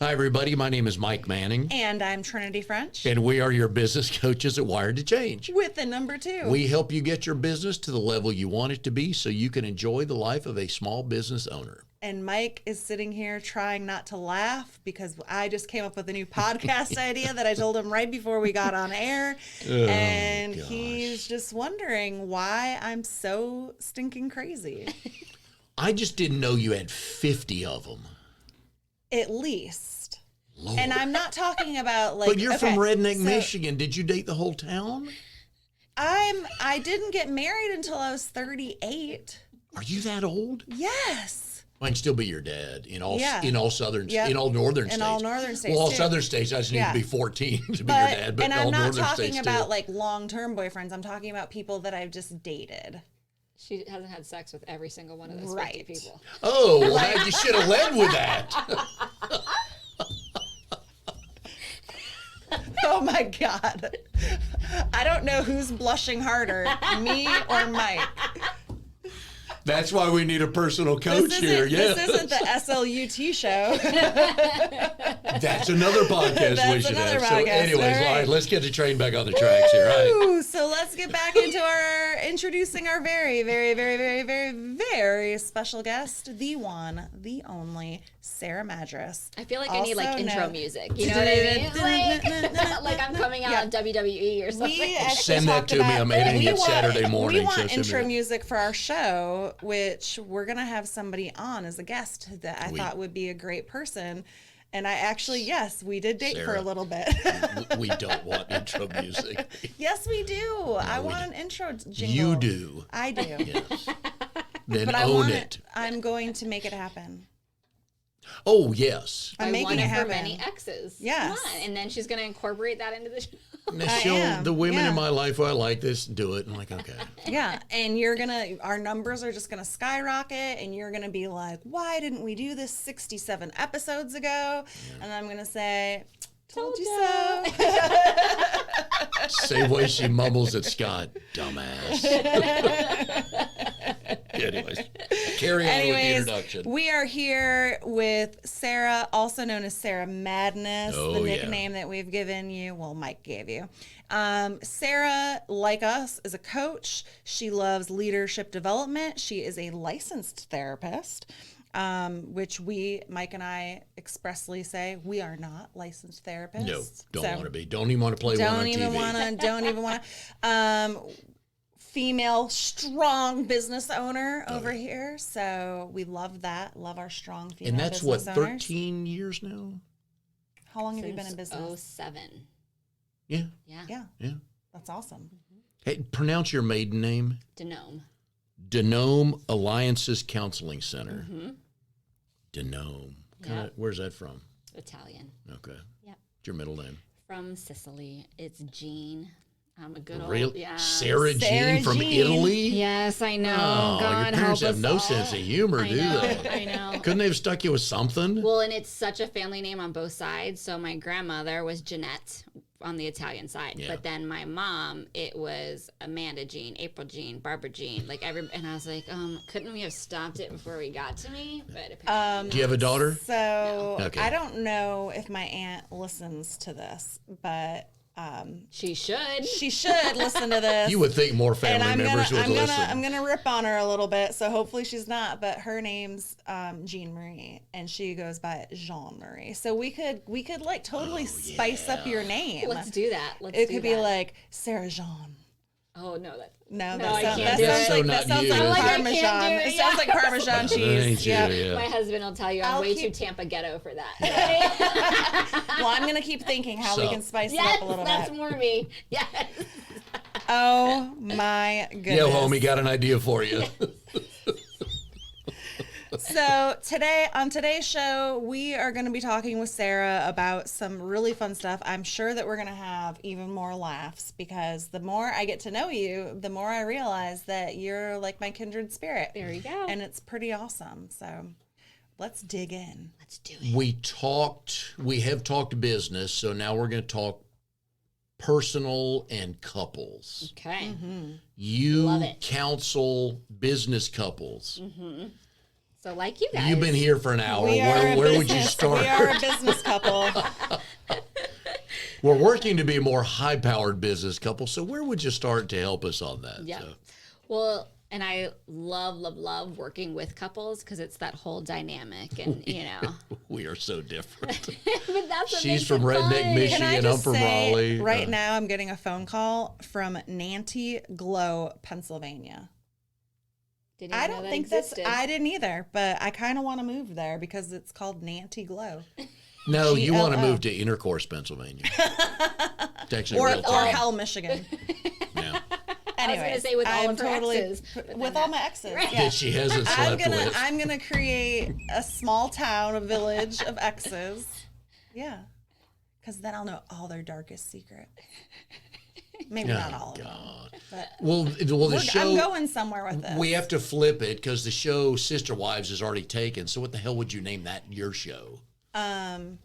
Hi, everybody. My name is Mike Manning. And I'm Trinity French. And we are your business coaches at Wired to Change. With the number 2. We help you get your business to the level you want it to be so you can enjoy the life of a small business owner. And Mike is sitting here trying not to laugh because I just came up with a new podcast idea that I told him right before we got on air. And gosh. He's just wondering why I'm so stinking crazy. I just didn't know you had 50 of them. At least. Lord. And I'm not talking about like. But you're from Redneck, Michigan. Did you date the whole town? I didn't get married until I was 38. Are you that old? Yes. I can still be your dad in all Yeah. in all southern Yep. in all northern states. In all northern states. Well, all too. southern states, I just need Yeah. to be 14 to be your dad. But And all I'm not northern talking states about too. like long-term boyfriends. I'm talking about people that I've just dated. She hasn't had sex with every single one of those Right. 50 people. Oh, well, you should have led with that. Oh my God. I don't know who's blushing harder, me or Mike. That's why we need a personal coach here. This isn't the SLUT show. That's another podcast That's we should another have. So podcast, anyways, all right. all right, let's get the train back on the tracks here. All right. Woo! So let's get back into introducing our very, very, very, very, very, very special guest, the one, the only, Sarah Madras. I feel like I need like Also intro known- music. You know what I mean? Like I'm coming out on WWE or something. We actually Send that talked to me. about- I'm editing we it want- Saturday morning. We want so send me intro that. music for our show, which we're going to have somebody on as a guest that I thought would be a great person. And I actually, yes, we did date for Sarah. a little bit. We don't want intro music. Yes, we do. I want an intro jingle. You do. I do. Yes. Then But I own want it. I'm going to make it happen. Oh, yes. I'm I making won it it for happen. many exes. Yes. Come on. And then she's going to incorporate that into the show. Now, the women yeah. in my life who I like this, do it. I'm like, okay. Yeah, and our numbers are just gonna skyrocket, and you're gonna be like, why didn't we do this 67 episodes ago? And I'm gonna say, told you so. Same way she mumbles at Scott, dumbass. Anyways, carry on with the introduction. We are here with Sarah, also known as Sarah Madness, Oh, the yeah. nickname that we've given you. Well, Mike gave you. Sarah, like us, is a coach. She loves leadership development. She is a licensed therapist, which Mike and I expressly say we are not licensed therapists. No, don't So want to be. Don't even want to play one on TV. Don't even want to. Female strong business owner over here. So we love that. Love our strong female And that's what, business owners. 13 years now? How long have you been in Since business? 07. Yeah. Yeah. Yeah. That's awesome. Hey, pronounce your maiden name. Denome. Denome Alliances Counseling Center. Mm-hmm. Denome. Yeah. Where's that from? Italian. Okay. Yep. What's your middle name? From Sicily. It's Jean. I'm a good Real? old, yeah. Sarah Sarah Jean from Jean. Italy? Yes, I know. Oh, God your parents help have us no all. sense of humor, I do know, they? I know. Couldn't they have stuck you with something? Well, and it's such a family name on both sides. So my grandmother was Jeanette on the Italian side, Yeah. but then my mom, it was Amanda Jean, April Jean, Barbara Jean, like and I was like, couldn't we have stopped it before we got to me? But apparently, Do you have a daughter? So Okay. I don't know if my aunt listens to this, but she should. she should listen to this. You would think more family and members would listen. I'm gonna rip on her a little bit, so hopefully she's not. But her name's Jean Marie, and she goes by Jean Marie. So we could like totally spice up your name. Let's do that. It could be like Sarah Jean. Oh no, that. No, I that can't do it. sounds like So not you. Like, I can't Parmesan. do it, It sounds like Parmesan Ain't cheese. you, Yeah. yeah. My husband will tell you I'm I'll way keep- too Tampa ghetto for that. Well, I'm gonna keep thinking how we So- can spice it Yes, up a little that's bit. more me. Yes. Oh my goodness. Yeah, homie, got an idea for you. So on today's show, we are going to be talking with Sarah about some really fun stuff. I'm sure that we're going to have even more laughs because the more I get to know you, the more I realize that you're like my kindred spirit. There you go. And it's pretty awesome. So let's dig in. Let's do it. We have talked business, so now we're going to talk personal and couples. Okay. Mm-hmm. You Love it. counsel business couples. Mm-hmm. So like you guys. You've been here for an hour. We are Where a would you business- start? We are a business couple. We're working to be a more high-powered business couple. So where would you start to help us on that? Yeah. So, Well, and I love working with couples because it's that whole dynamic and, we are so different. but that's what She's makes from it Redneck, fun. Michigan. Can I I'm just from say, Raleigh. right now I'm getting a phone call from Nanty Glow, Pennsylvania. Didn't I even know don't that think existed. I didn't either, but I kind of want to move there because it's called Nanty Glow. No, you want to GLO. move to Intercourse, Pennsylvania. It's actually Or a real town. Hell, Michigan. Yeah. I was gonna say with all of her exes, but then with all my exes. Right. Yeah. That she hasn't slept with. I'm gonna create a small town, a village of exes. Yeah, because then I'll know all their darkest secret. Maybe not all of them. God. But Well, the show. I'm going somewhere with this. We have to flip it because the show Sister Wives is already taken. So what the hell would you name that your show?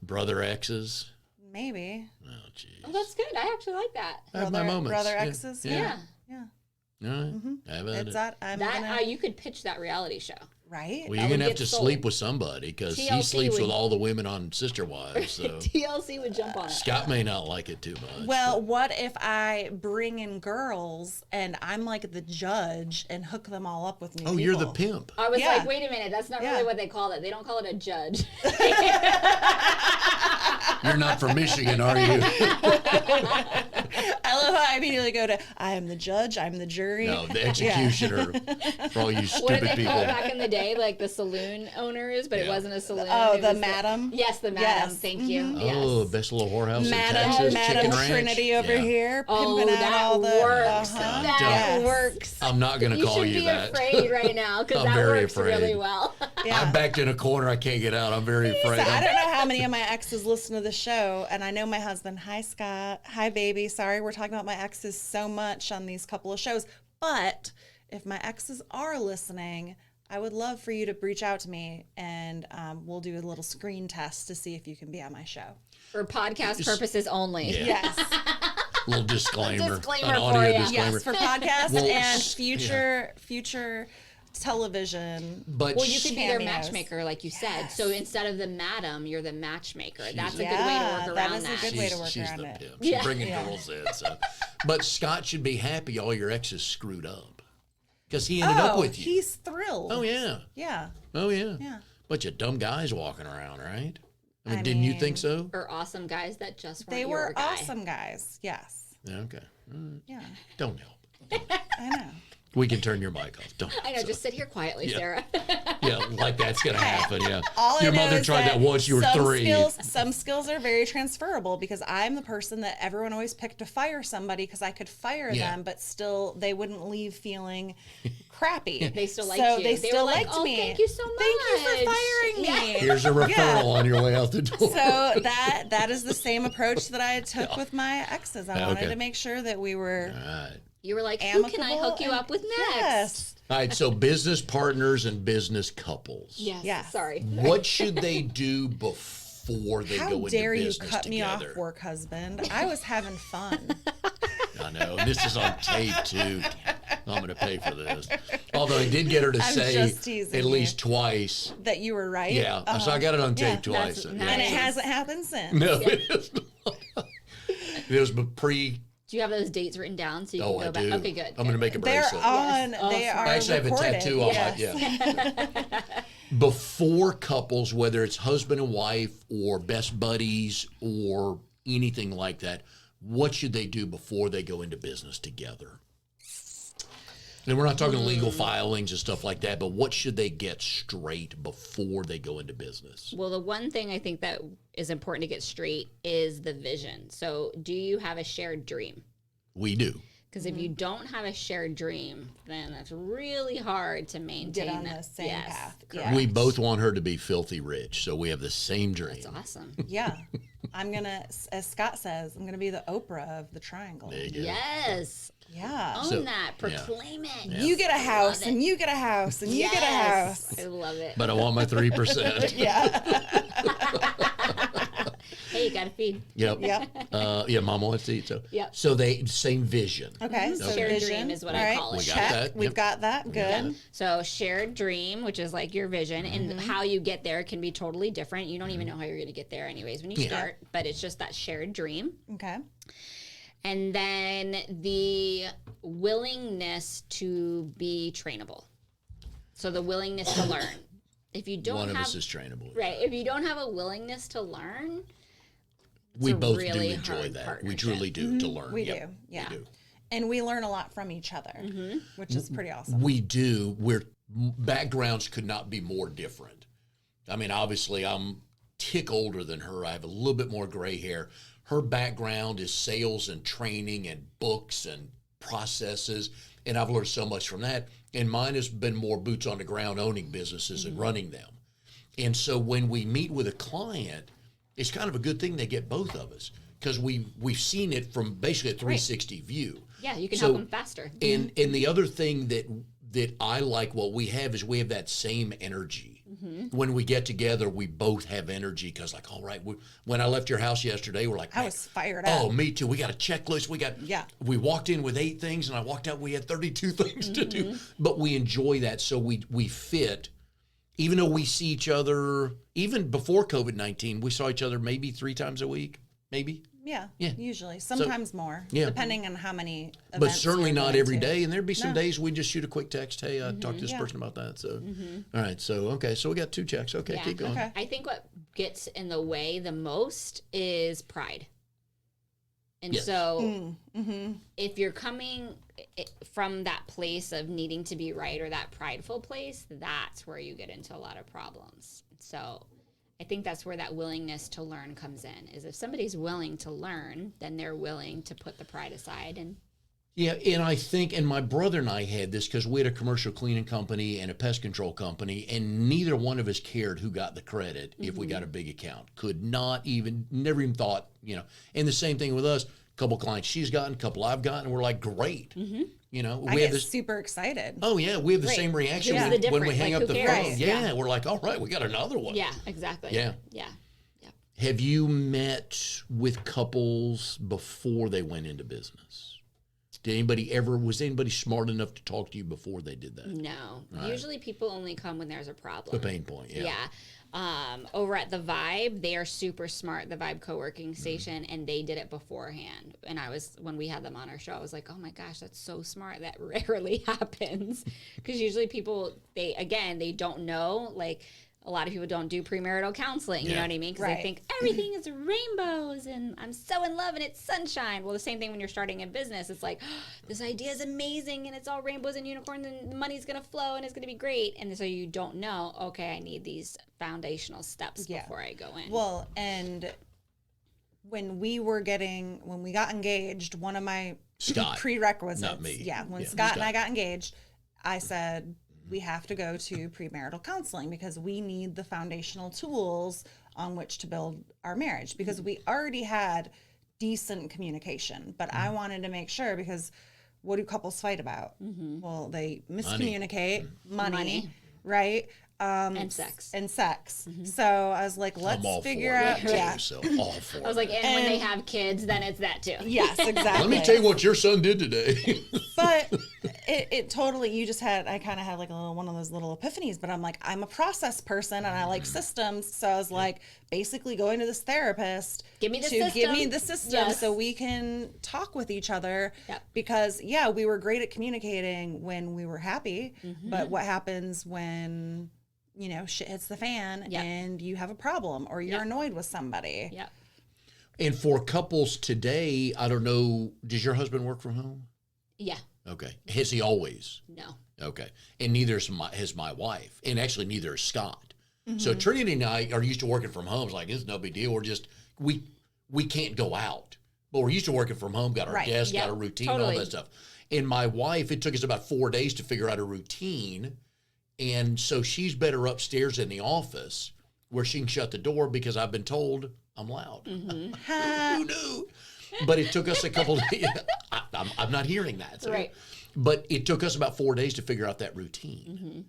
Brother Exes? Maybe Oh, jeez. Oh, that's good. I actually like that. I have my moments. brother Yeah. exes. Yeah. Yeah. All right. Have at It's it. that I'm That gonna you could pitch that reality show. right. Well, that you're would gonna have get to sold. sleep with somebody because he TLC sleeps would- with all the women on Sister Wives. So TLC would jump on it. Scott may not like it too much. Well, what if I bring in girls and I'm like the judge and hook them all up with me? oh, you're the pimp. I was Yeah. like, wait a minute, that's not Yeah. really what they call it. They don't call it a judge. You're not from Michigan, are you? I love how I immediately go to I am the judge, I'm the jury. No, the executioner. For all you What did stupid they people. call it back in the day? Like the saloon owners, but it Yeah. wasn't a saloon. Oh, it the was madam? Yes, the madam. Yes. Thank you. Oh, Yes. best little whorehouse Madam, in Texas, Madam Chicken Ranch. Trinity over Yeah. here, Oh, pimping out that all the works. uh-huh. That Yes. works. I'm not going to You call should you be that. afraid right now because I'm that very works afraid. really well. Yeah. I'm backed in a corner. I can't get out. I'm very afraid. So I don't know how many of my exes listen to the show, and I know my husband. Hi, Scott. Hi, baby. Sorry, we're talking about my exes so much on these couple of shows. But if my exes are listening, I would love for you to reach out to me, and we'll do a little screen test to see if you can be on my show. For podcast purposes only. Yeah. Yes, Little disclaimer. Disclaimer an for audio ya. disclaimer. yes, for podcast Well, and yeah. future television. But Well, you could be their Cameos. matchmaker, like you said. So instead of the madam, you're the matchmaker. That's a good way to Yeah, work that around is a that. good way to work she's around the it. pimp. She's Yeah. bringing Yeah. girls in. So. But Scott should be happy all your exes screwed up because he ended up with you. He's thrilled. Oh, yeah. Yeah. Oh, yeah. Yeah. Bunch of dumb guys walking around, right? I mean, I didn't you mean, think so? Or awesome guys that just weren't They your were guy. awesome guys. Yes. Yeah, okay. All right. Yeah. Don't help. I know. We can turn your mic off. Don't. I know, just sit here quietly, Yeah. Sarah. Yeah, like that's going to happen. Yeah. All I Your know mother is tried that once you were some 3. Some skills are very transferable because I'm the person that everyone always picked to fire somebody because I could fire Yeah. them, but still they wouldn't leave feeling crappy. They still liked so you. They They still were like, liked "Oh, me. thank you so Thank you for much." firing me. Here's a referral on your way out the door. So that is the same approach that I took with my exes. I wanted Okay. to make sure that we were All right. You were like, who can I amicable hook you and- up with next? Yes. All right, so business partners and business couples. Yes. Yeah. Sorry. What should they do before they How go into dare you business cut me off, together? work husband? I was having fun. I know. And this is on tape, too. I'm going to pay for this. Although I did get her to I'm say just teasing at you. least twice. That you were right. Yeah. So I got it on tape Yeah. twice. That's Yeah. And it Nice. hasn't happened since. No, it is not. It was pre. Do you have those dates written down so you can Oh, go I back? do. Okay, good. I'm going to make a They're bracelet. on. Yes. They Awesome. are I actually have a recorded. tattoo on Yes. my yeah. Before couples, whether it's husband and wife or best buddies or anything like that, what should they do before they go into business together? And we're not talking legal filings and stuff like that, but what should they get straight before they go into business? Well, the one thing I think that is important to get straight is the vision. So, do you have a shared dream? We do. Because if you don't have a shared dream, then that's really hard to maintain. Get on that. the same Yes, path. correct. Yeah. We both want her to be filthy rich, so we have the same dream. That's awesome. Yeah. I'm going to, as Scott says, I'm going to be the Oprah of the triangle. There you go. Yes. Yeah. Own So- that. Proclaim it. You get a house Love it. and you get a house and you get a Yes. house. I love it. But I want my 3%. Yeah. Hey, Hey, you got to feed. Yep. Yep. Yeah, mom wants to eat. So, Yep. so they same vision. Okay. So Shared vision. dream is what All I right, call it. We got check. that. We've Yep. got that. We got Good. that. So shared dream, which is like your vision, and how you get there can be totally different. You don't even know how you're going to get there anyways when you start, but it's just that shared dream. Okay. And then the willingness to be trainable. So the willingness to learn. If you don't One have of us is trainable. right, if you don't have a willingness to learn, We a both really do enjoy hard that. We partnership. truly do to learn. We Yep. do. Yeah. We do. And we learn a lot from each other, which is pretty awesome. We do. Backgrounds could not be more different. I mean, obviously, I'm tick older than her. I have a little bit more gray hair. Her background is sales and training and books and processes, and I've learned so much from that. And mine has been more boots on the ground, owning businesses and running them. And so when we meet with a client, it's kind of a good thing they get both of us because we've seen it from basically a 360 view. yeah, you can So- help them faster. And the other thing that I like what we have is we have that same energy. When we get together, we both have energy because like, all right, when I left your house yesterday, we're like, I was fired up. oh, me too. We got a checklist. We walked in with 8 things and I walked out, we had 32 things to do, but we enjoy that. So we fit, even though we see each other, even before COVID-19, we saw each other maybe 3 times a week, maybe. Yeah, Yeah. usually. Sometimes more, Yeah. depending on how many events But certainly we're not going every to. day. And there'd be some No. days we just shoot a quick text. Hey, I talked to this Yeah. person about that. So, all right. So, okay. So we got 2 checks. Okay. Yeah. Keep going. Okay. I think what gets in the way the most is pride. And Yes. so if you're coming from that place of needing to be right or that prideful place, that's where you get into a lot of problems. So I think that's where that willingness to learn comes in, is if somebody's willing to learn, then they're willing to put the pride aside. And Yeah. And I think, and my brother and I had this because we had a commercial cleaning company and a pest control company, and neither one of us cared who got the credit if we got a big account. Could not even, never even thought, And the same thing with us. Couple clients she's gotten, couple I've gotten, and we're like, great. I We have get this. super excited. Oh yeah, we have the Great. same reaction Who's the when we difference? hang Like, up who the cares? phone. Yeah. Yeah, we're like, all right, we got another one. yeah, exactly. Yeah. Yeah. Have you met with couples before they went into business? Was anybody smart enough to talk to you before they did that? No. Usually people only come when there's a problem. The pain point, yeah. Over at the Vibe, they are super smart, the Vibe co-working station, and they did it beforehand. And when we had them on our show, I was like, oh my gosh, that's so smart. That rarely happens. Because usually people, they don't know, like, a lot of people don't do premarital counseling, you know what I mean? Because Right. they think everything is rainbows and I'm so in love and it's sunshine. Well, the same thing when you're starting a business. It's like, this idea is amazing and it's all rainbows and unicorns and money's going to flow and it's going to be great. And so you don't know, okay, I need these foundational steps before I go in. Well, and when we got engaged, one of my Scott, prerequisites, not me. yeah, when Yeah, Scott and Scott. I got engaged, I said, we have to go to premarital counseling because we need the foundational tools on which to build our marriage, because we already had decent communication, but I wanted to make sure, because what do couples fight about? Well, they miscommunicate money. Right? And sex. So I was like, I'm let's all figure for out. that, Yeah. too, so all for I was like, that. and when they have kids, then it's that too. Yes, exactly. Let me tell you what your son did today. But it totally, I kind of had like one of those little epiphanies, but I'm like, I'm a process person and I like systems. So I was like, basically going to this therapist Give me the give system. me the system Yes. so we can talk with each other. Yep. Because we were great at communicating when we were happy, but what happens when, shit hits the fan Yep. and you have a problem or you're Yep. annoyed with somebody? Yep. And for couples today, I don't know, does your husband work from home? Yeah. Okay. Has he always? No. Okay. And neither has my wife. And actually neither is Scott. So Trinity and I are used to working from home. It's like, it's no big deal. We're just, we can't go out. But we're used to working from home, got our Right. desk, Yep. got a routine, Totally. all that stuff. And my wife, it took us about 4 days to figure out a routine. And so she's better upstairs in the office where she can shut the door because I've been told I'm loud. Who knew? But it took us a couple of days. I'm not hearing that. So. Right. But it took us about 4 days to figure out that routine.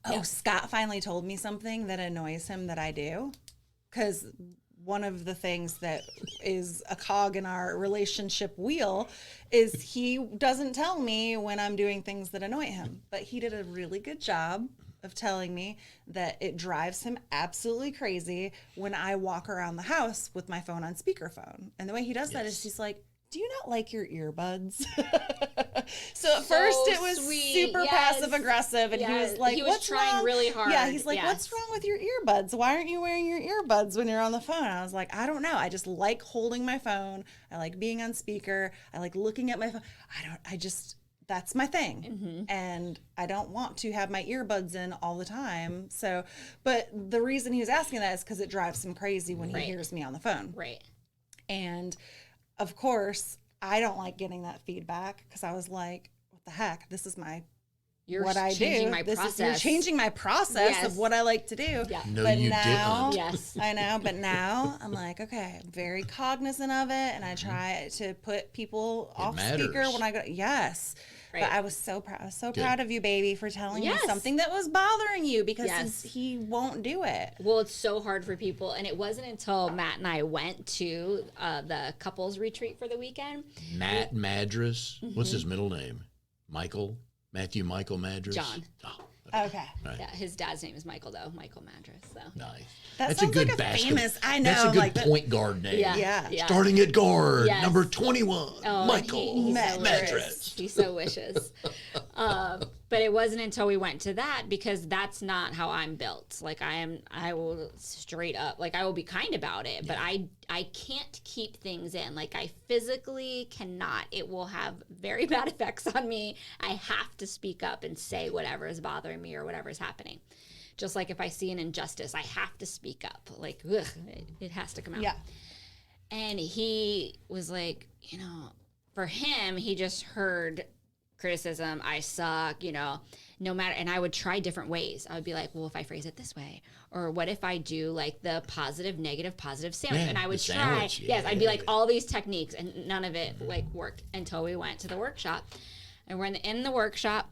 Oh, Scott finally told me something that annoys him that I do. Because one of the things that is a cog in our relationship wheel is he doesn't tell me when I'm doing things that annoy him. But he did a really good job of telling me that it drives him absolutely crazy when I walk around the house with my phone on speakerphone. And the way he does that is he's like, do you not like your earbuds? So at first it was sweet. super passive aggressive, and he was like, what's trying wrong? really hard. Yeah, he's like, what's wrong with your earbuds? Why aren't you wearing your earbuds when you're on the phone? I was like, I don't know. I just like holding my phone. I like being on speaker. I like looking at my phone. That's my thing. And I don't want to have my earbuds in all the time. So, but the reason he was asking that is because it drives him crazy when he hears me on the phone. Right. And of course, I don't like getting that feedback because I was like, what the heck? This is what I do. You're changing my process of what I like to do. Yeah. No, but you now, didn't. Yes. I know. But now I'm like, okay, I'm very cognizant of it. And I try to put people off speaker when I go, yes. Right. But I was so proud. I was so proud of you, baby, for telling me something that was bothering you because he won't do it. Well, it's so hard for people. And it wasn't until Matt and I went to the couples retreat for the weekend. Matt Madras. What's his middle name? Matthew Michael Madras? John. Oh, okay. Right. Yeah, his dad's name is Michael, though. Michael Madras. So. Nice. That's a good famous. I know. That's a good point guard name. Yeah. Starting at guard, number 21, Michael he's Madras. He so wishes. But it wasn't until we went to that, because that's not how I'm built. Like I will straight up, like I will be kind about it, but I can't keep things in. Like I physically cannot. It will have very bad effects on me. I have to speak up and say whatever is bothering me or whatever is happening. Just like if I see an injustice, I have to speak up. Like, it has to come out. Yeah. And he was like, for him, he just heard criticism. I suck, no matter. And I would try different ways. I would be like, well, if I phrase it this way, or what if I do like the positive, negative, positive sandwich? And I would try. Yes, I'd be like all these techniques, and none of it like worked until we went to the workshop. And we're in the workshop.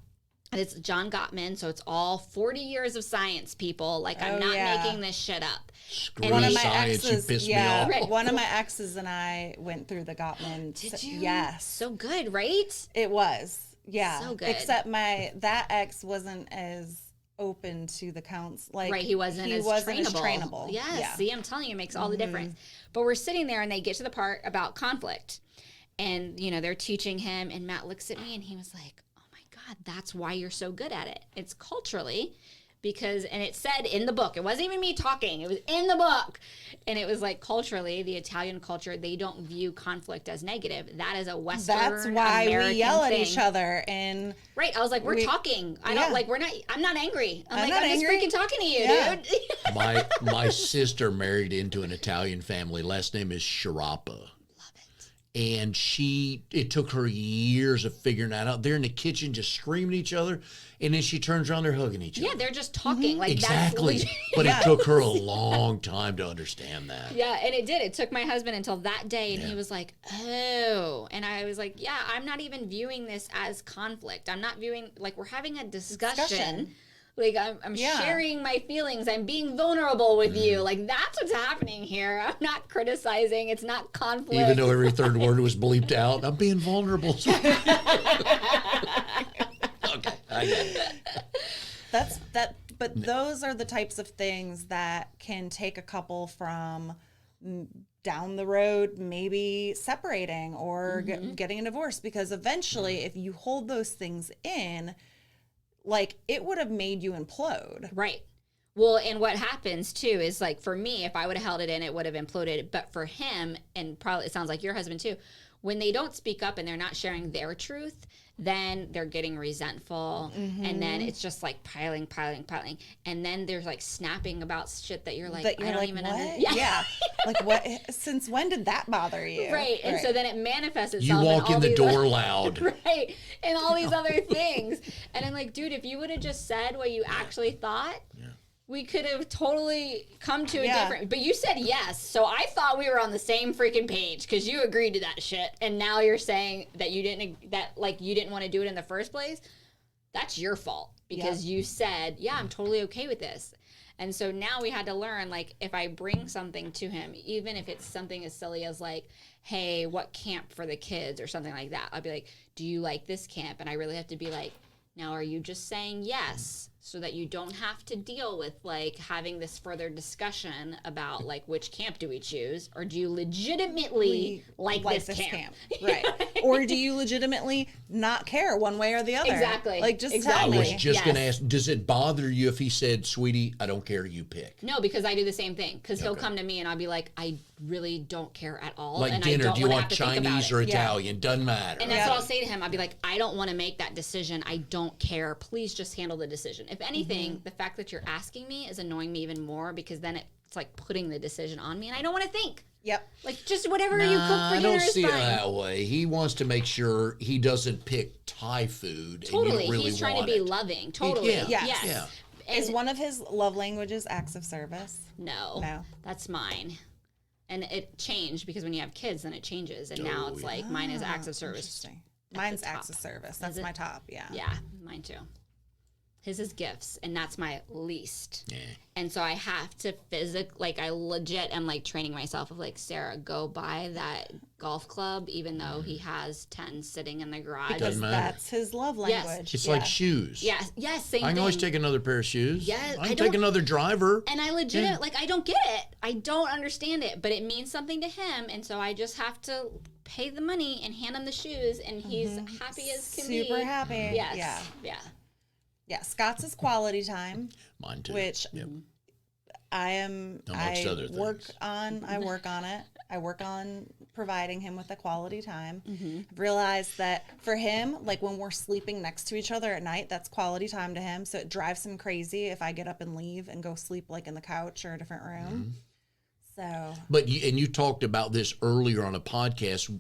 It's John Gottman, so it's all 40 years of science, people. Like, I'm not making this shit up. Screw one of my science, exes, you pissed me off. Right. One of my exes and I went through the Gottman. Did you? Yes. So good, right? It was. Yeah. So good. Except that ex wasn't as open to the counts. Like, he wasn't as trainable. Yes. Yeah. See, I'm telling you, it makes all the difference. But we're sitting there, and they get to the part about conflict. And, they're teaching him, and Matt looks at me, and he was like, God, that's why you're so good at it. It's culturally, and it said in the book, it wasn't even me talking, it was in the book. And it was like, culturally, the Italian culture, they don't view conflict as negative. That is a Western That's why American we yell at thing. each other. And right. I was like, we're talking. I'm not angry. I'm just freaking talking to you, dude. My sister married into an Italian family. Last name is Sciarappa. And it took her years of figuring that out. They're in the kitchen just screaming at each other, and then she turns around, they're hugging each other. Yeah, they're just talking. Like exactly. That's but it took her a long time to understand that. Yeah, and it did. It took my husband until that day, and he was like, oh. And I was like, yeah, I'm not even viewing this as conflict. I'm not viewing, like, we're having a discussion. Like, I'm sharing my feelings. I'm being vulnerable with you. Like, that's what's happening here. I'm not criticizing. It's not conflict. Even though every third word was bleeped out, I'm being vulnerable. Okay, I get it. But those are the types of things that can take a couple from down the road, maybe separating or getting a divorce. Because eventually, if you hold those things in, like, it would have made you implode. Right. Well, and what happens, too, is, like, for me, if I would have held it in, it would have imploded. But for him, and probably it sounds like your husband, too, when they don't speak up and they're not sharing their truth, then they're getting resentful. And then it's just, like, piling. And then there's, like, snapping about shit that you're like, I don't even understand. Yeah. Like, what? Since when did that bother you? Right. And so then it manifests itself. You walk in the door loud. Right. And all these other things. And I'm like, dude, if you would have just said what you actually thought, we could have totally come to a different, but you said yes. So I thought we were on the same freaking page because you agreed to that shit. And now you're saying that you didn't want to do it in the first place. That's your fault because you said, I'm totally okay with this. And so now we had to learn, like, if I bring something to him, even if it's something as silly as like, hey, what camp for the kids or something like that, I'll be like, do you like this camp? And I really have to be like, now, are you just saying yes so that you don't have to deal with, like, having this further discussion about, like, which camp do we choose? Or do you legitimately like this camp? Right. Or do you legitimately not care one way or the other? Exactly. Like, just Exactly. tell I me. was just going to ask, does it bother you if he said, sweetie, I don't care, you pick? No, because I do the same thing. Because he'll come to me and I'll be like, I really don't care at all. Like and dinner, I don't do you wanna want have to think about Chinese it. or Italian? Doesn't matter. And that's what I'll say to him. I'll be like, I don't want to make that decision. I don't care. Please just handle the decision. If anything, the fact that you're asking me is annoying me even more, because then it's like putting the decision on me and I don't want to think. Yep. Like, just whatever you cook for I dinner don't is see fine. it that way. He wants to make sure he doesn't pick Thai food. Totally. And you really He's trying to want be it. loving. Totally. Yeah. Yes. Yeah. And Is one of his love languages acts of service? no. No. That's mine. And it changed because when you have kids, then it changes. And now it's yeah. like mine is acts of service. Interesting. Mine's the top. acts of service. That's it? my top. Yeah. Yeah, mine too. His is gifts, and that's my least. Yeah. And so I have to I legit am like training myself of like, Sarah, go buy that golf club, even though he has 10 sitting in the garage. Because matter. that's his love Yes. language. It's Yeah. like shoes. Yes, same I thing. can always take another pair of shoes. Yes, I I can don't- take another driver. And I legit, like, I don't get it. I don't understand it, but it means something to him. And so I just have to pay the money and hand him the shoes, and he's happy as can be. Super happy. Yes. Yeah. Yeah. Yeah. Scott's is quality time, Mine too. which Yep. I am. Amongst I other work things. on. I work on it. I work on providing him with a quality time. Mm-hmm. I've realized that for him, like when we're sleeping next to each other at night, that's quality time to him. So it drives him crazy if I get up and leave and go sleep like in the couch or a different room. So But you talked about this earlier on a podcast.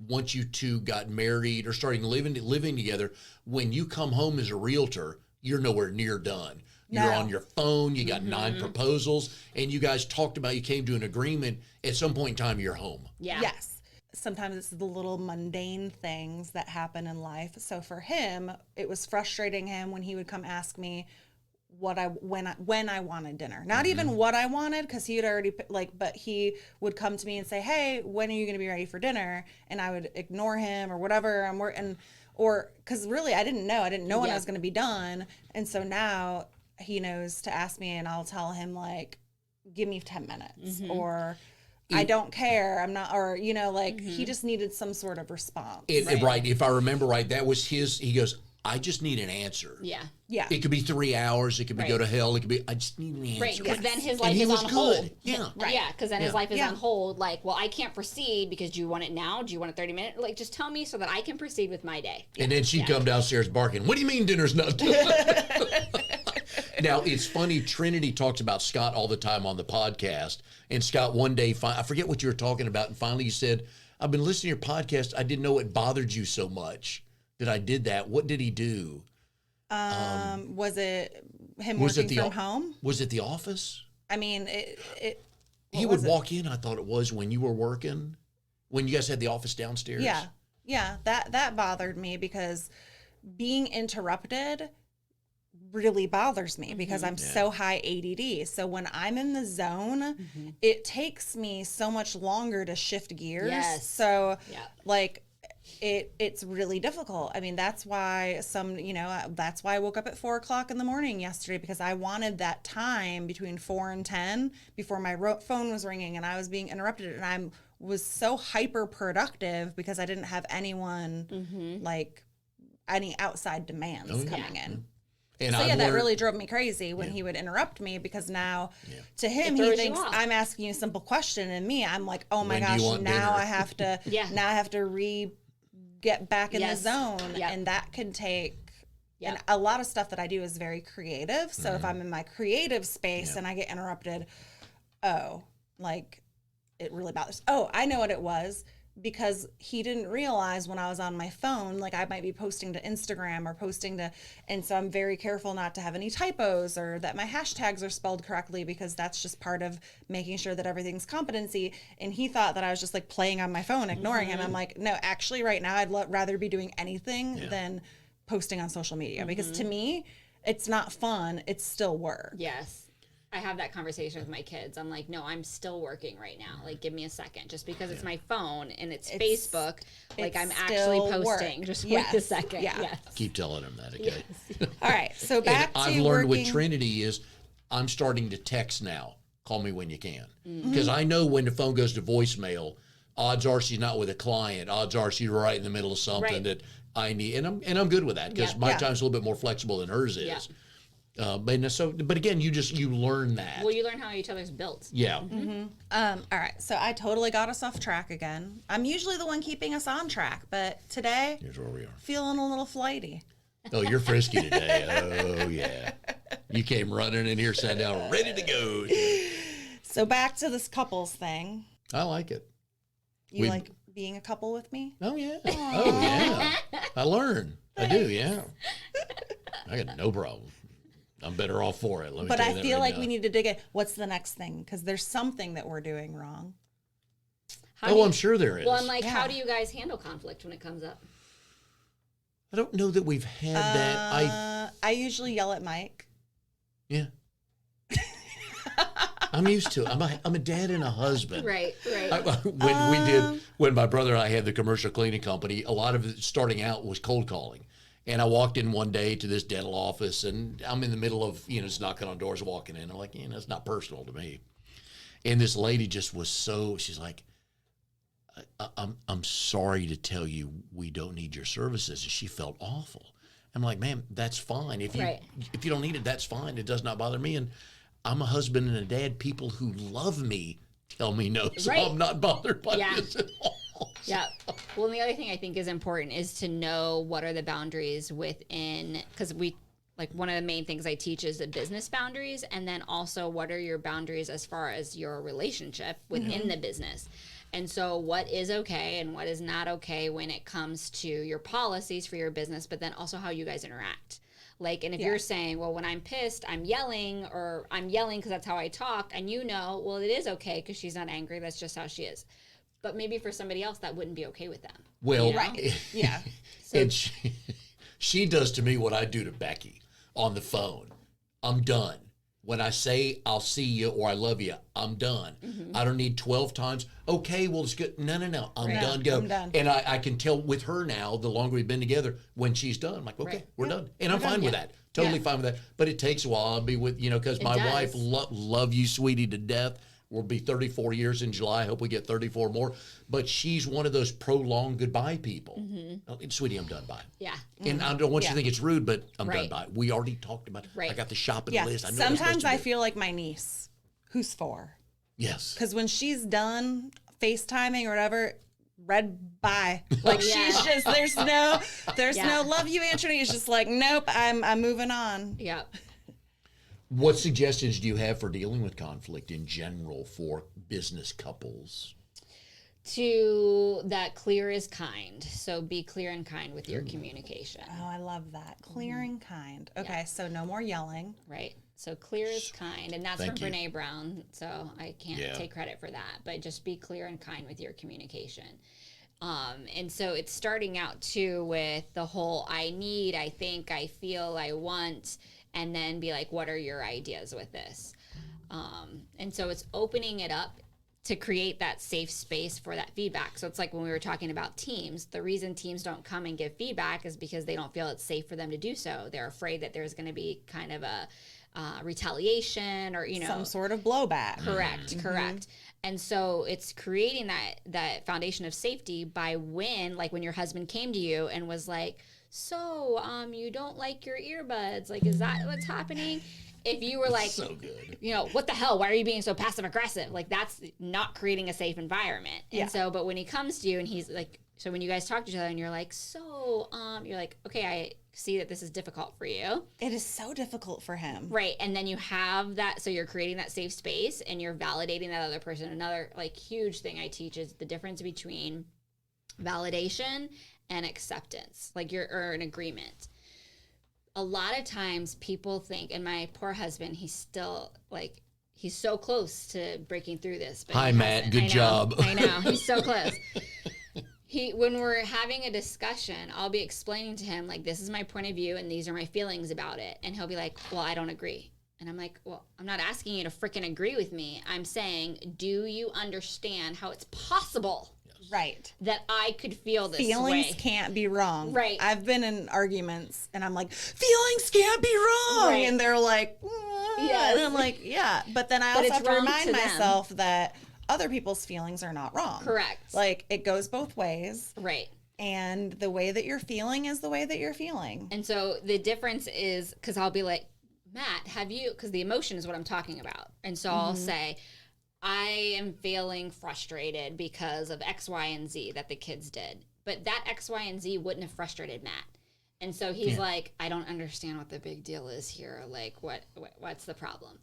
Once you two got married or starting living together, when you come home as a realtor, you're nowhere near done. You're No. on your phone. You got 9 proposals, and you guys talked about you came to an agreement. At some point in time, you're home. Yeah. yes, sometimes it's the little mundane things that happen in life. So for him, it was frustrating him when he would come ask me when I wanted dinner. Not even what I wanted, because he had already but he would come to me and say, "Hey, when are you going to be ready for dinner?" And I would ignore him or whatever. Or because really I didn't know when I Yeah. was going to be done. And so now he knows to ask me, and I'll tell him like, "Give me 10 minutes," or "I don't care. I'm not," or he just needed some sort of response. Right. If I remember right, that was his. He goes, "I just need an answer." Yeah. Yeah. It could be 3 hours. It could be Right. go to hell. It could be. I just need an answer. Right, because then his And life he is was on good. hold. Yeah. Right. Yeah, because then his Yeah. life is Yeah. on hold. Like, well, I can't proceed because do you want it now? Do you want a 30-minute? Like, just tell me so that I can proceed with my day. And then she'd come downstairs barking, "What do you mean dinner's not done?" Now, it's funny, Trinity talks about Scott all the time on the podcast. And Scott, one day, I forget what you were talking about, and finally you said, "I've been listening to your podcast. I didn't know it bothered you so much that I did that." What did he do? Was it him Was working it from home? Was it the office? I mean, He would walk in, I thought it was, when you were working, when you guys had the office downstairs. Yeah, that bothered me because being interrupted really bothers me because I'm so high ADD. So when I'm in the zone, it takes me so much longer to shift gears. Yes. So Yeah. like it's really difficult. I mean, that's why that's why I woke up at 4:00 in the morning yesterday, because I wanted that time between 4 and 10 before my phone was ringing and I was being interrupted, and I was so hyper productive because I didn't have anyone like any outside demands coming in. And So I've yeah, that learned- really drove me crazy when he would interrupt me, because now to him It he throws you thinks off. I'm asking you a simple question, and me I'm like, oh my When do you gosh, want now dinner? I have to now I have to get back in Yes. the zone, Yep. and that can take. Yep. And a lot of stuff that I do is very creative. So if I'm in my creative space and I get interrupted, it really bothers. Oh, I know what it was. Because he didn't realize when I was on my phone, like I might be posting to Instagram or and so I'm very careful not to have any typos or that my hashtags are spelled correctly, because that's just part of making sure that everything's competency. And he thought that I was just like playing on my phone, ignoring him. I'm like, no, actually right now I'd rather be doing anything than posting on social media, because to me, it's not fun. It's still work. Yes. I have that conversation with my kids. I'm like, no, I'm still working right now. Like, give me a second. Just because it's my phone and it's Facebook, like I'm actually posting. Just wait a second. Yeah. Yes. Keep telling them that, okay? Yes. All right. So back to I've learned working. with Trinity is I'm starting to text now. Call me when you can. Because I know when the phone goes to voicemail, odds are she's not with a client. Odds are she's right in the middle of something that I need. And I'm good with that because my time's a little bit more flexible than hers is. But again, you learn that. Well, you learn how each other's built. Yeah. All right. So I totally got us off track again. I'm usually the one keeping us on track, but today, Here's where we are. feeling a little flighty. Oh, you're frisky today. Oh, yeah. You came running in here, sat down, ready to go. So back to this couples thing. I like it. You like being a couple with me? Oh, yeah. Oh, yeah. I learn. I do, yeah. I got no problem. I'm better off for it. Let me But tell you I that feel right like now. we need to dig in. What's the next thing? Because there's something that we're doing wrong. I'm sure there is. Well, I'm like, how do you guys handle conflict when it comes up? I don't know that we've had that. I usually yell at Mike. Yeah. I'm used to it. I'm a dad and a husband. Right. When my brother and I had the commercial cleaning company, a lot of it starting out was cold calling. And I walked in one day to this dental office, and I'm in the middle of, just knocking on doors, walking in. I'm like, it's not personal to me. And this lady just was she's like, I'm sorry to tell you we don't need your services. And she felt awful. I'm like, ma'am, that's fine. If you don't need it, that's fine. It does not bother me. And I'm a husband and a dad. People who love me tell me no. So I'm not bothered by this at all. Yeah. Well, and the other thing I think is important is to know what are the boundaries within, because one of the main things I teach is the business boundaries, and then also what are your boundaries as far as your relationship within the business. And so what is okay and what is not okay when it comes to your policies for your business, but then also how you guys interact. Like, and if you're saying, well, when I'm pissed, I'm yelling because that's how I talk, and well, it is okay because she's not angry. That's just how she is. But maybe for somebody else, that wouldn't be okay with them. Well, Yeah. And she does to me what I do to Becky on the phone. I'm done. When I say I'll see you or I love you, I'm done. I don't need 12 times. Okay, well, it's good. No. I'm done. Go. I'm done. And I can tell with her now, the longer we've been together, when she's done, I'm like, okay, we're done. And I'm fine with that. Totally fine with that. But it takes a while. I'll be with, because my wife love you, sweetie, to death. We'll be 34 years in July. I hope we get 34 more. But she's one of those prolonged goodbye people. Oh, sweetie, I'm done. Bye. Yeah. And I don't want you to think it's rude, but I'm done. Bye. We already talked about it. I got the shopping list. I know Sometimes I feel like my niece, who's 4. Yes. Because when she's done FaceTiming or whatever, red bye. Like she's just there's no love you, Anthony. It's just like, nope, I'm moving on. Yeah. What suggestions do you have for dealing with conflict in general for business couples? To that clear is kind. So be clear and kind with your communication. Oh, I love that. Clear and kind. Okay, so no more yelling. Right. So clear is kind. And that's from Brene Brown. So I can't take credit for that. But just be clear and kind with your communication. And so it's starting out too with the whole I need, I think, I feel, I want, and then be like, what are your ideas with this? And so it's opening it up to create that safe space for that feedback. So it's like when we were talking about teams, the reason teams don't come and give feedback is because they don't feel it's safe for them to do so. They're afraid that there's going to be kind of a retaliation or, some sort of blowback. Correct. And so it's creating that foundation of safety by when your husband came to you and was like, so you don't like your earbuds, like, is that what's happening? If you were like, so good. What the hell? Why are you being so passive aggressive? Like, that's not creating a safe environment. And so, but when he comes to you and he's like, so when you guys talk to each other and you're like, so, you're like, okay, I see that this is difficult for you. It is so difficult for him. Right. And then you have that, so you're creating that safe space and you're validating that other person. Another huge thing I teach is the difference between validation and acceptance, or an agreement. A lot of times people think, and my poor husband, he's still he's so close to breaking through this. But hi, Matt. Good job. I know. He's so close. When we're having a discussion, I'll be explaining to him, this is my point of view and these are my feelings about it. And he'll be like, well, I don't agree. And I'm like, well, I'm not asking you to freaking agree with me. I'm saying, do you understand how it's possible Right. that I could feel this Feelings way? can't be wrong. Right. I've been in arguments and I'm like, feelings can't be wrong. Right. And they're like, Yes. and I'm like, yeah. But then I But also it's have to wrong remind to them. myself that other people's feelings are not wrong. Correct. Like, it goes both ways. Right. And the way that you're feeling is the way that you're feeling. And so the difference is, because I'll be like, Matt, have you, because the emotion is what I'm talking about. And so I'll say, I am feeling frustrated because of X, Y, and Z that the kids did. But that X, Y, and Z wouldn't have frustrated Matt. And so he's like, I don't understand what the big deal is here. Like, what's the problem?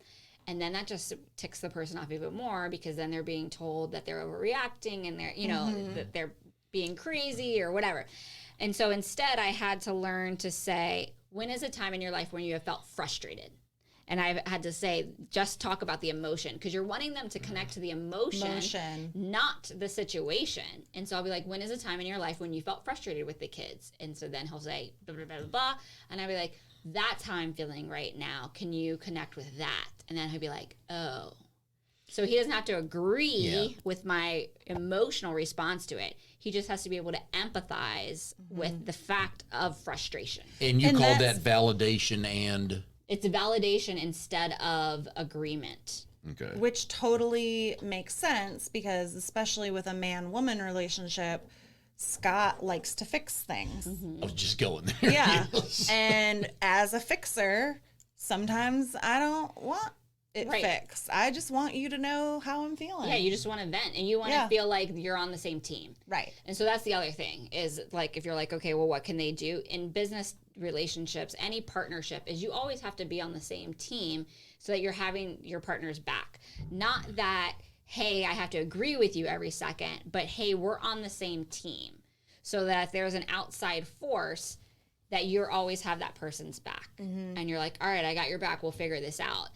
And then that just ticks the person off even more, because then they're being told that they're overreacting and they're, you know, that they're being crazy or whatever. And so instead I had to learn to say, when is a time in your life when you have felt frustrated? And I've had to say, just talk about the emotion, because you're wanting them to connect to the emotion, not the situation. And so I'll be like, when is a time in your life when you felt frustrated with the kids? And so then he'll say, blah, blah, blah, blah, blah. And I'll be like, that's how I'm feeling right now. Can you connect with that? And then he'll be like, oh. So he doesn't have to agree with my emotional response to it. He just has to be able to empathize with the fact of frustration. And you call that validation and... It's a validation instead of agreement. Okay. Which totally makes sense, because especially with a man-woman relationship, Scott likes to fix things. I was just going there. Yeah. Yes. And as a fixer, sometimes I don't want it Right. fixed. I just want you to know how I'm feeling. Yeah, you just want to vent and you want to feel like you're on the same team. Right. And so that's the other thing is, like, if you're like, okay, well, what can they do? In business relationships, any partnership, is you always have to be on the same team so that you're having your partner's back. Not that, hey, I have to agree with you every second, but hey, we're on the same team. So that if there's an outside force, that you're always have that person's back. And you're like, all right, I got your back. We'll figure this out.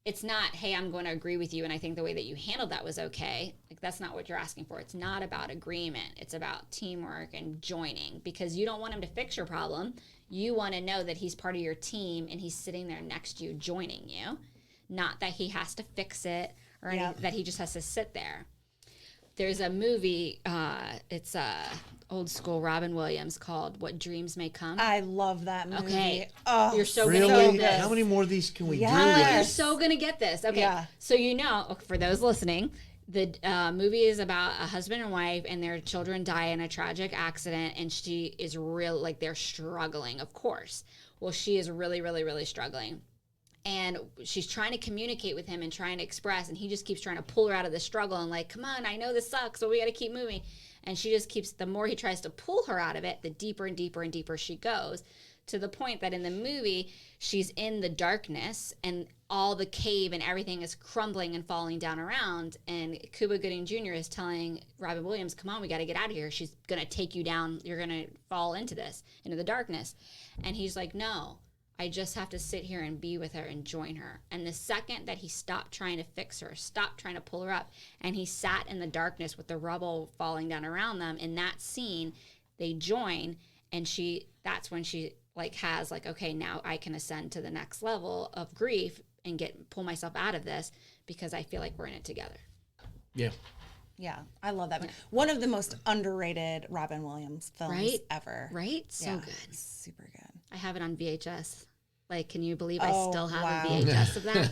It's not, hey, I'm going to agree with you and I think the way that you handled that was okay. Like, that's not what you're asking for. It's not about agreement. It's about teamwork and joining, because you don't want him to fix your problem. You want to know that he's part of your team and he's sitting there next to you joining you, not that he has to fix it or that he just has to sit there. There's a movie, it's old school Robin Williams, called What Dreams May Come. I love that movie. Okay. Oh, You're so Really? gonna get this. How many more of these can we do? Yes. You're so gonna get this. Okay. Yeah. So you know, for those listening, the movie is about a husband and wife, and their children die in a tragic accident, and she is they're struggling, of course. Well, she is really, really, really struggling. And she's trying to communicate with him and trying to express, and he just keeps trying to pull her out of the struggle and like, come on, I know this sucks, but we got to keep moving. And she just keeps, the more he tries to pull her out of it, the deeper and deeper and deeper she goes, to the point that in the movie, she's in the darkness and all the cave and everything is crumbling and falling down around. And Cuba Gooding Jr. is telling Robin Williams, come on, we got to get out of here. She's going to take you down. You're going to fall into the darkness. And he's like, no. I just have to sit here and be with her and join her. And the second that he stopped trying to fix her, stopped trying to pull her up, and he sat in the darkness with the rubble falling down around them, in that scene, they join, and that's when she has like, okay, now I can ascend to the next level of grief and pull myself out of this, because I feel like we're in it together. Yeah. Yeah, I love that movie. One of the most underrated Robin Williams films ever. Right? So good. Super good. I have it on VHS. Like, can you believe I still have wow. a VHS of that?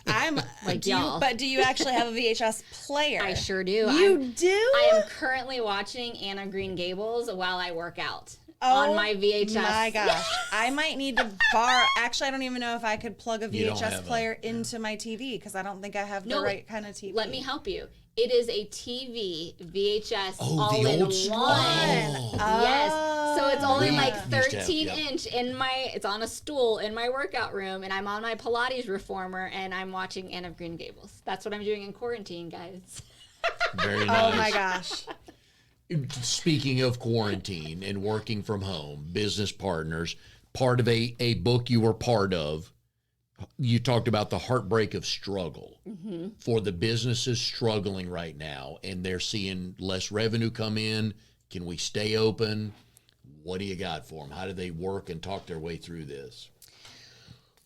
I'm Like, do you actually have a VHS player? I sure do. You do? I am currently watching Anne of Green Gables while I work out on my VHS. My gosh. I might need to borrow. Actually, I don't even know if I could plug a You don't VHS have player into my TV, because I don't think I have the right kind of TV. Let me help you. It is a TV, VHS, Oh, all the in old one. school. Yes. So it's only We like used to have, 13 inch it's on a stool in my workout room, and I'm on my Pilates reformer, and I'm watching Anne of Green Gables. That's what I'm doing in quarantine, guys. Very nice. Oh my gosh. Speaking of quarantine and working from home, business partners, part of a book you were part of, you talked about the heartbreak of struggle for the businesses struggling right now, and they're seeing less revenue come in. Can we stay open? What do you got for them? How do they work and talk their way through this?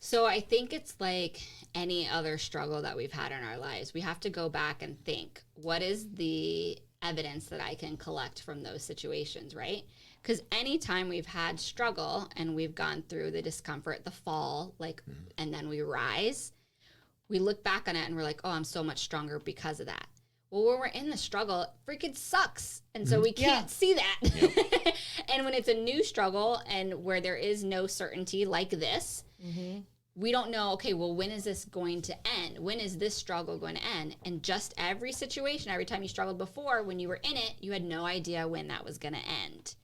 So I think it's like any other struggle that we've had in our lives. We have to go back and think, what is the evidence that I can collect from those situations, right? Because anytime we've had struggle and we've gone through the discomfort, the fall, like, and then we rise, we look back on it and we're like, oh, I'm so much stronger because of that. Well, when we're in the struggle, it freaking sucks. And so we can't see that. Yep. And when it's a new struggle and where there is no certainty like this, we don't know, okay, well, when is this going to end? When is this struggle going to end? And just every situation, every time you struggled before, when you were in it, you had no idea when that was going to end.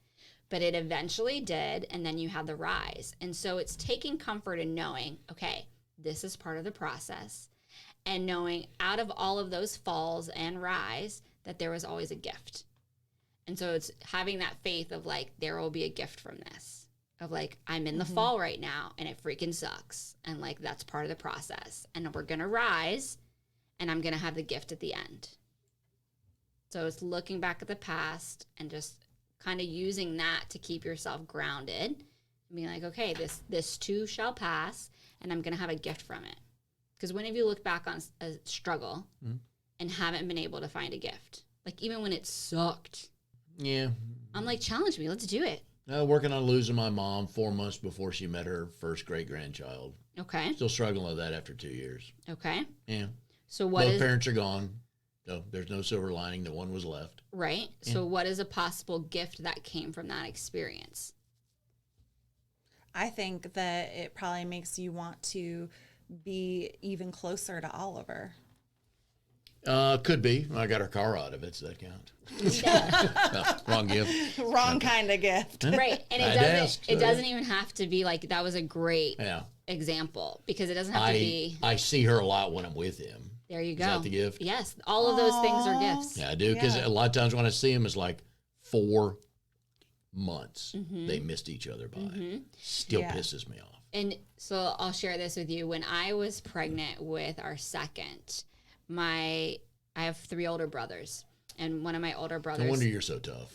But it eventually did, and then you had the rise. And so it's taking comfort in knowing, okay, this is part of the process. And knowing out of all of those falls and rise, that there was always a gift. And so it's having that faith of like, there will be a gift from this. Of like, I'm in the fall right now and it freaking sucks. And like, that's part of the process. And we're going to rise and I'm going to have the gift at the end. So it's looking back at the past and just kind of using that to keep yourself grounded. And being like, okay, this too shall pass and I'm going to have a gift from it. Because when have you looked back on a struggle and haven't been able to find a gift? Like even when it sucked. Yeah. I'm like, challenge me. Let's do it. Working on losing my mom 4 months before she met her first great-grandchild. Okay. Still struggling with that after 2 years. Okay. Yeah. So both parents are gone, so there's no silver lining. The one was left. Right. Yeah. So what is a possible gift that came from that experience? I think that it probably makes you want to be even closer to Oliver. Could be. I got her car out of it. Does that count? No, wrong gift. Wrong kind of gift. Right. And it doesn't even have to be like, that was a great example because it doesn't have to be. I see her a lot when I'm with him. There you go. Is that the gift? Yes. All of those things are gifts. Yeah, I do. Because a lot of times when I see him, it's like 4 months they missed each other by. Still pisses me off. And so I'll share this with you. When I was pregnant with our second, I have 3 older brothers, and one of my older brothers. No wonder you're so tough.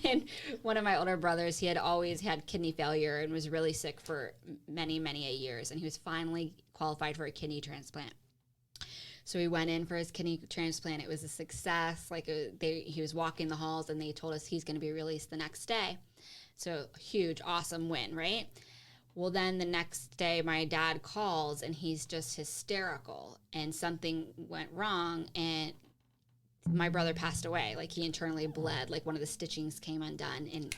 And one of my older brothers, he had always had kidney failure and was really sick for many, many years, and he was finally qualified for a kidney transplant. So he went in for his kidney transplant. It was a success. Like he was walking the halls, and they told us he's going to be released the next day. So huge, awesome win, right? Well, then the next day, my dad calls, and he's just hysterical, and something went wrong, and my brother passed away. Like, he internally bled. Like, one of the stitchings came undone, and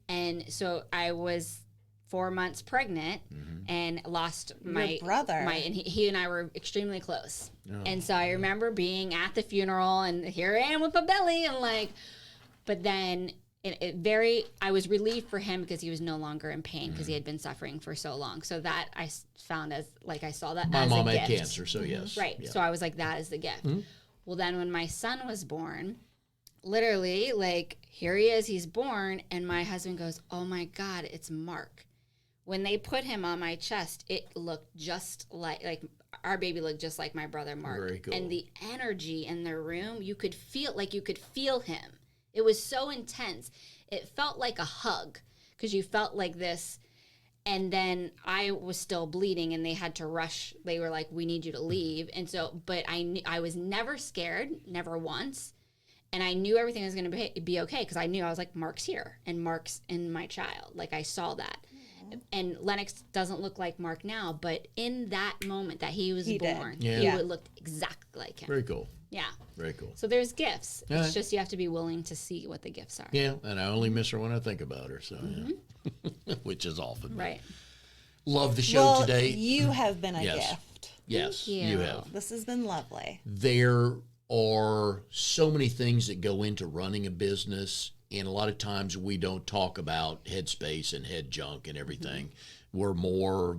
And so I was 4 months pregnant and lost my brother. And he and I were extremely close. Oh. And so I remember being at the funeral, and here I am with a belly, and like, but then... I was relieved for him because he was no longer in pain because he had been suffering for so long. So that I found as, like, I saw that as a gift. My mom had cancer, so yes. Right. Yeah. So I was like, that is the gift. Well, then when my son was born, literally, like, here he is, he's born, and my husband goes, oh my God, it's Mark. When they put him on my chest, it looked just like our baby looked just like my brother Mark. Very cool. And the energy in the room, you could feel him. It was so intense. It felt like a hug because you felt like this. And then I was still bleeding and they had to rush. They were like, we need you to leave. And so, but I was never scared, never once. And I knew everything was going to be okay because I knew I was like, Mark's here and Mark's in my child. Like I saw that. And Lennox doesn't look like Mark now, but in that moment that he was born, he would look exactly like him. Very cool. Yeah. Very cool. So there's gifts. It's just you have to be willing to see what the gifts are. Yeah, and I only miss her when I think about her, so which is often. Right. Love the show today. You have been a gift. Yes, you have. This has been lovely. There are so many things that go into running a business, and a lot of times we don't talk about headspace and head junk and everything. We're more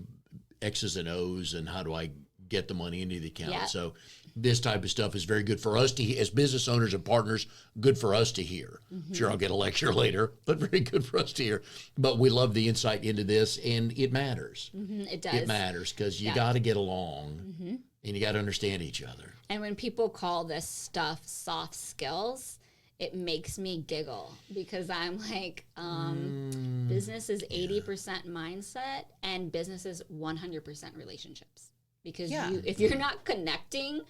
X's and O's and how do I get the money into the account. Yep. So this type of stuff is very good for us to, as business owners and partners, good for us to hear. Sure, I'll get a lecture later, but very good for us to hear. But we love the insight into this, and it matters. It does. It matters because you got to get along, and you got to understand each other. And when people call this stuff soft skills, it makes me giggle because I'm like, business is 80% mindset and business is 100% relationships. Because if you're not connecting,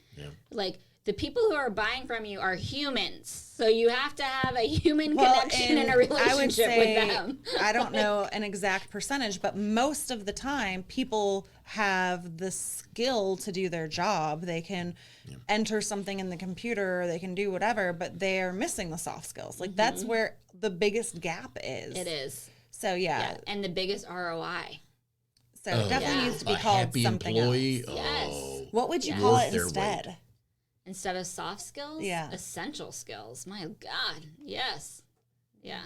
like the people who are buying from you are humans. So you have to have a human connection and a relationship with them. I don't know an exact percentage, but most of the time people have the skill to do their job. They can enter something in the computer, or they can do whatever, but they're missing the soft skills. Like that's where the biggest gap is. It is. So and the biggest ROI. So it definitely needs to be called happy something employee. else. Yes. What would you call it instead? Instead of soft skills? Yeah. Essential skills. My God. Yes. Yeah.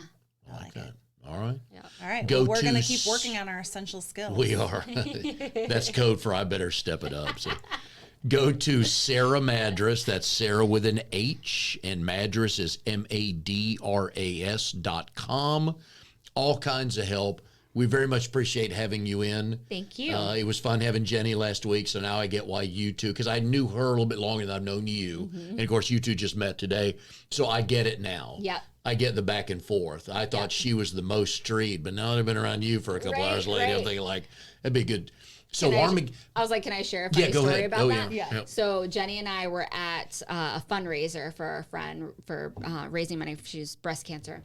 I like that. All right. Yeah. All right. Go Well, we're to going to keep working on our essential skills. We are. That's code for I better step it up. So go to Sarah Madras. That's Sarah with an H, and Madras is MADRAS.com. All kinds of help. We very much appreciate having you in. Thank you. It was fun having Jenny last week, so now I get why you two, because I knew her a little bit longer than I've known you. And, of course, you two just met today, so I get it now. Yep. I get the back and forth. I thought she was the most street, but now that I've been around you for a couple hours later, I'm thinking, like, that'd be good. So I was like, can I share a funny story about that? Yeah. So Jenny and I were at a fundraiser for a friend for raising money for she's breast cancer.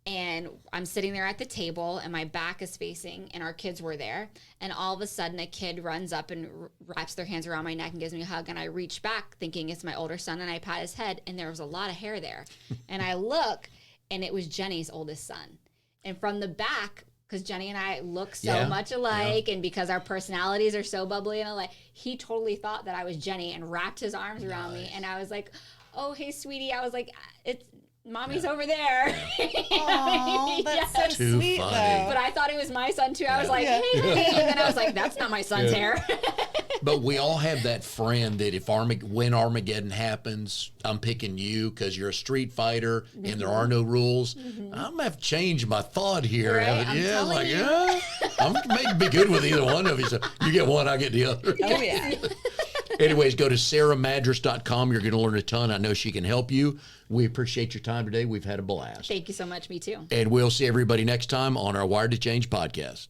And I'm sitting there at the table and my back is facing and our kids were there. And all of a sudden a kid runs up and wraps their hands around my neck and gives me a hug. And I reach back thinking it's my older son and I pat his head and there was a lot of hair there. And I look and it was Jenny's oldest son. And from the back, because Jenny and I look so much alike and because our personalities are so bubbly and alike, he totally thought that I was Jenny and wrapped his arms around me. And I was like, oh, hey, sweetie. I was like, it's Mommy's over there. Oh, that's so Too sweet, funny. though. But I thought it was my son, too. I was like, hey, honey. And then I was like, that's not my son's hair. But we all have that friend that if when Armageddon happens, I'm picking you because you're a street fighter and there are no rules. I'm going to have to change my thought here. Right? I'm telling you. I'm maybe be good with either one of you. So you get one, I get the other. Oh, yeah. Anyways, go to sarahmadras.com. You're going to learn a ton. I know she can help you. We appreciate your time today. We've had a blast. Thank you so much. Me too. And we'll see everybody next time on our Wired to Change podcast.